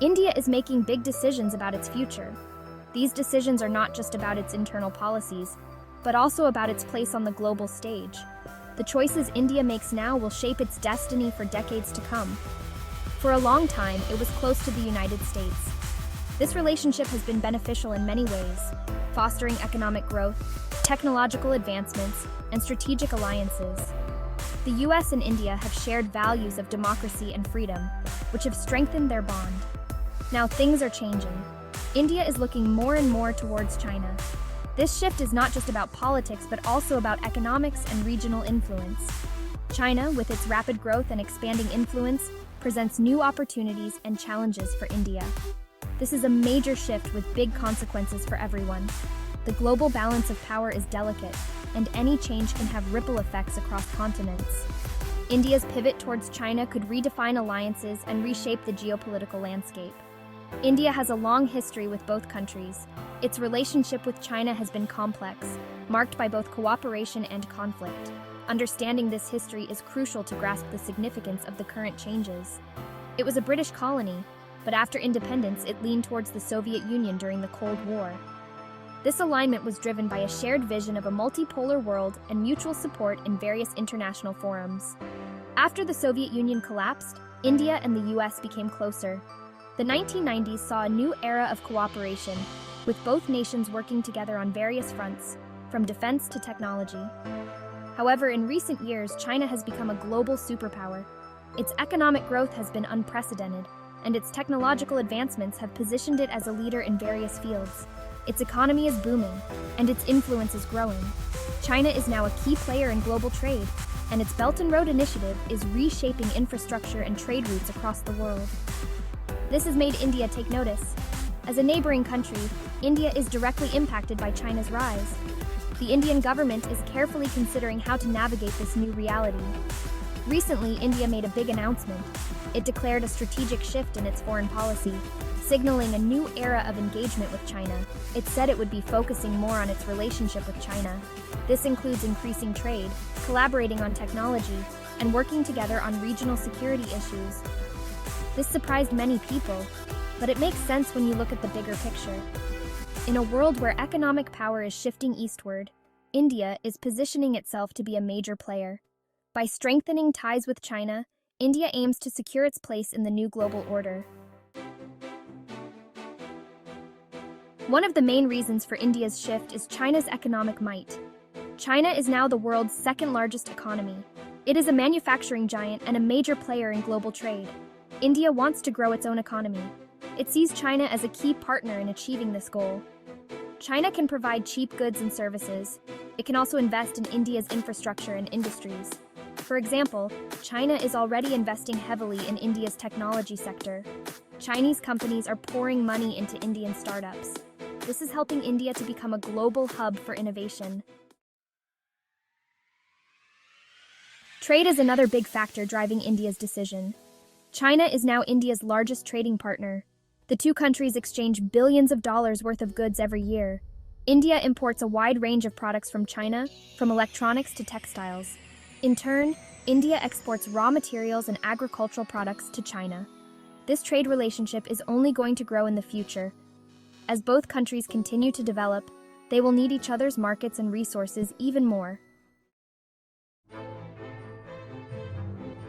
India is making big decisions about its future. These decisions are not just about its internal policies, but also about its place on the global stage. The choices India makes now will shape its destiny for decades to come. For a long time, it was close to the United States. This relationship has been beneficial in many ways, fostering economic growth, technological advancements, and strategic alliances. The US and India have shared values of democracy and freedom, which have strengthened their bond. Now things are changing. India is looking more and more towards China. This shift is not just about politics, but also about economics and regional influence. China, with its rapid growth and expanding influence, presents new opportunities and challenges for India. This is a major shift with big consequences for everyone. The global balance of power is delicate, and any change can have ripple effects across continents. India's pivot towards China could redefine alliances and reshape the geopolitical landscape. India has a long history with both countries. Its relationship with China has been complex, marked by both cooperation and conflict. Understanding this history is crucial to grasp the significance of the current changes. It was a British colony, but after independence, it leaned towards the Soviet Union during the Cold War. This alignment was driven by a shared vision of a multipolar world and mutual support in various international forums. After the Soviet Union collapsed, India and the US became closer. The 1990s saw a new era of cooperation, with both nations working together on various fronts, from defense to technology. However, in recent years, China has become a global superpower. Its economic growth has been unprecedented, and its technological advancements have positioned it as a leader in various fields. Its economy is booming, and its influence is growing. China is now a key player in global trade, and its Belt and Road Initiative is reshaping infrastructure and trade routes across the world. This has made India take notice. As a neighboring country, India is directly impacted by China's rise. The Indian government is carefully considering how to navigate this new reality. Recently, India made a big announcement. It declared a strategic shift in its foreign policy, signaling a new era of engagement with China. It said it would be focusing more on its relationship with China. This includes increasing trade, collaborating on technology, and working together on regional security issues. This surprised many people, but it makes sense when you look at the bigger picture. In a world where economic power is shifting eastward, India is positioning itself to be a major player. By strengthening ties with China, India aims to secure its place in the new global order. One of the main reasons for India's shift is China's economic might. China is now the world's second-largest economy. It is a manufacturing giant and a major player in global trade. India wants to grow its own economy. It sees China as a key partner in achieving this goal. China can provide cheap goods and services. It can also invest in India's infrastructure and industries. For example, China is already investing heavily in India's technology sector. Chinese companies are pouring money into Indian startups. This is helping India to become a global hub for innovation. Trade is another big factor driving India's decision. China is now India's largest trading partner. The two countries exchange billions of dollars worth of goods every year. India imports a wide range of products from China, from electronics to textiles. In turn, India exports raw materials and agricultural products to China. This trade relationship is only going to grow in the future. As both countries continue to develop, they will need each other's markets and resources even more.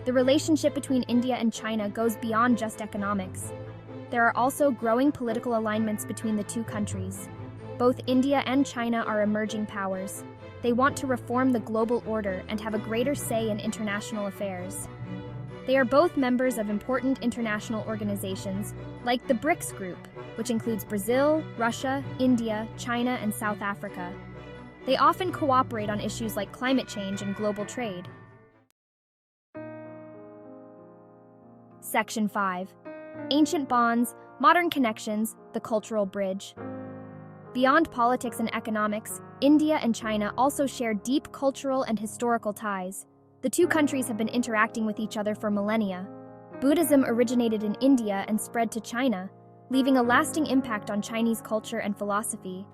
The relationship between India and China goes beyond just economics. There are also growing political alignments between the two countries. Both India and China are emerging powers. They want to reform the global order and have a greater say in international affairs. They are both members of important international organizations, like the BRICS group, which includes Brazil, Russia, India, China, and South Africa. They often cooperate on issues like climate change and global trade. Section 5. Ancient bonds, modern connections, the cultural bridge. Beyond politics and economics, India and China also share deep cultural and historical ties. The two countries have been interacting with each other for millennia. Buddhism originated in India and spread to China, leaving a lasting impact on Chinese culture and philosophy.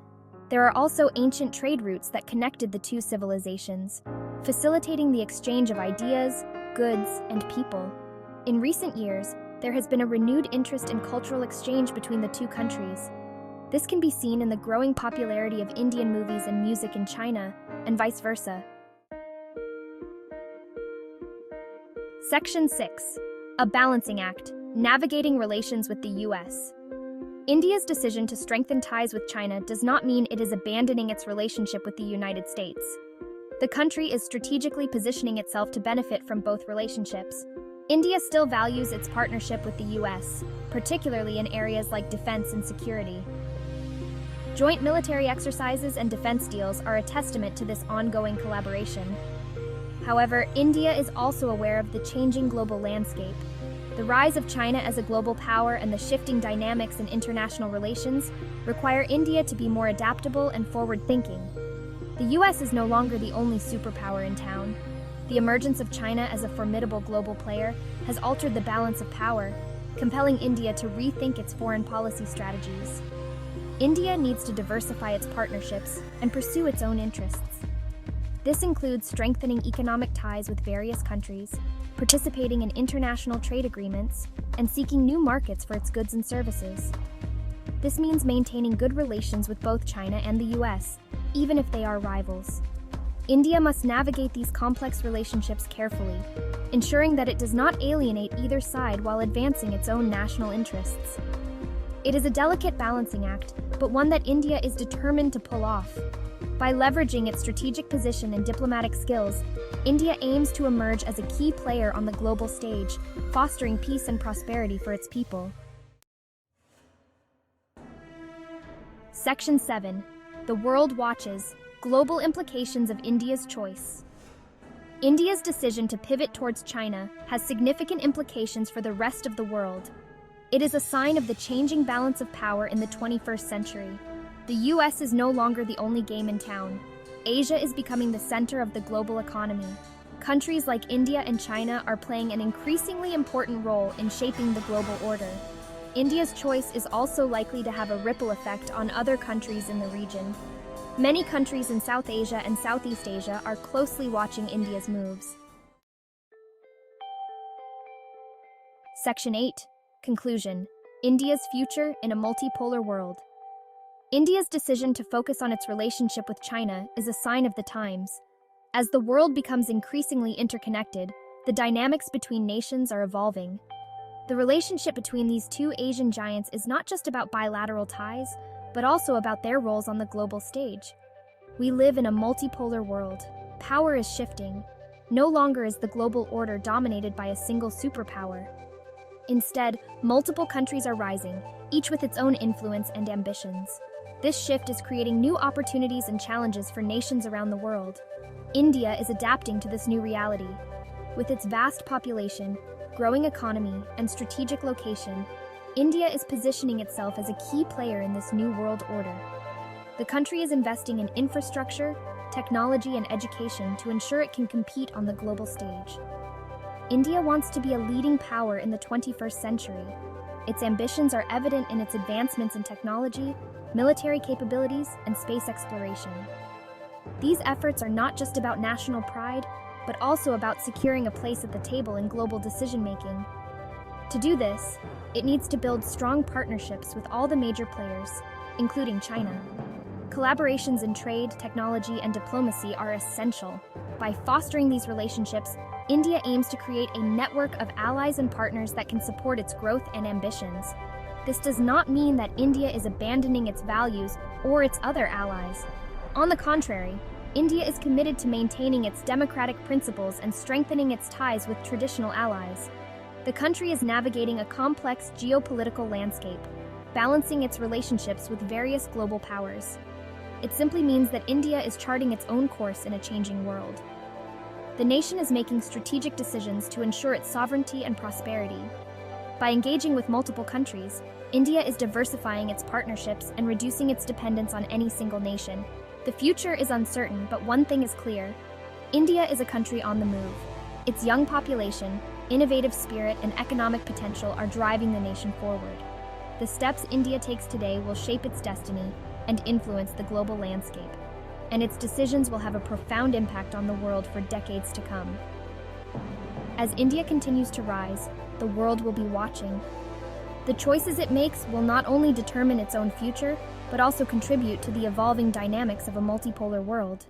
There are also ancient trade routes that connected the two civilizations, facilitating the exchange of ideas, goods, and people. In recent years, there has been a renewed interest in cultural exchange between the two countries. This can be seen in the growing popularity of Indian movies and music in China, and vice versa. Section 6. A balancing act, navigating relations with the U.S. India's decision to strengthen ties with China does not mean it is abandoning its relationship with the United States. The country is strategically positioning itself to benefit from both relationships. India still values its partnership with the U.S., particularly in areas like defense and security. Joint military exercises and defense deals are a testament to this ongoing collaboration. However, India is also aware of the changing global landscape. The rise of China as a global power and the shifting dynamics in international relations require India to be more adaptable and forward-thinking. The U.S. is no longer the only superpower in town. The emergence of China as a formidable global player has altered the balance of power, compelling India to rethink its foreign policy strategies. India needs to diversify its partnerships and pursue its own interests. This includes strengthening economic ties with various countries, participating in international trade agreements, and seeking new markets for its goods and services. This means maintaining good relations with both China and the US, even if they are rivals. India must navigate these complex relationships carefully, ensuring that it does not alienate either side while advancing its own national interests. It is a delicate balancing act, but one that India is determined to pull off. By leveraging its strategic position and diplomatic skills, India aims to emerge as a key player on the global stage, fostering peace and prosperity for its people. Section 7. The World Watches. Global implications of India's choice. India's decision to pivot towards China has significant implications for the rest of the world. It is a sign of the changing balance of power in the 21st century. The US is no longer the only game in town. Asia is becoming the center of the global economy. Countries like India and China are playing an increasingly important role in shaping the global order. India's choice is also likely to have a ripple effect on other countries in the region. Many countries in South Asia and Southeast Asia are closely watching India's moves. Section 8. Conclusion. India's future in a multipolar world. India's decision to focus on its relationship with China is a sign of the times. As the world becomes increasingly interconnected, the dynamics between nations are evolving. The relationship between these two Asian giants is not just about bilateral ties, but also about their roles on the global stage. We live in a multipolar world. Power is shifting. No longer is the global order dominated by a single superpower. Instead, multiple countries are rising, each with its own influence and ambitions. This shift is creating new opportunities and challenges for nations around the world. India is adapting to this new reality. With its vast population, growing economy, and strategic location, India is positioning itself as a key player in this new world order. The country is investing in infrastructure, technology, and education to ensure it can compete on the global stage. India wants to be a leading power in the 21st century. Its ambitions are evident in its advancements in technology, military capabilities, and space exploration. These efforts are not just about national pride, but also about securing a place at the table in global decision-making. To do this, it needs to build strong partnerships with all the major players, including China. Collaborations in trade, technology, and diplomacy are essential. By fostering these relationships, India aims to create a network of allies and partners that can support its growth and ambitions. This does not mean that India is abandoning its values or its other allies. On the contrary, India is committed to maintaining its democratic principles and strengthening its ties with traditional allies. The country is navigating a complex geopolitical landscape, balancing its relationships with various global powers. It simply means that India is charting its own course in a changing world. The nation is making strategic decisions to ensure its sovereignty and prosperity. By engaging with multiple countries, India is diversifying its partnerships and reducing its dependence on any single nation. The future is uncertain, but one thing is clear. India is a country on the move. Its young population, innovative spirit, and economic potential are driving the nation forward. The steps India takes today will shape its destiny and influence the global landscape, and its decisions will have a profound impact on the world for decades to come. As India continues to rise, the world will be watching. The choices it makes will not only determine its own future, but also contribute to the evolving dynamics of a multipolar world.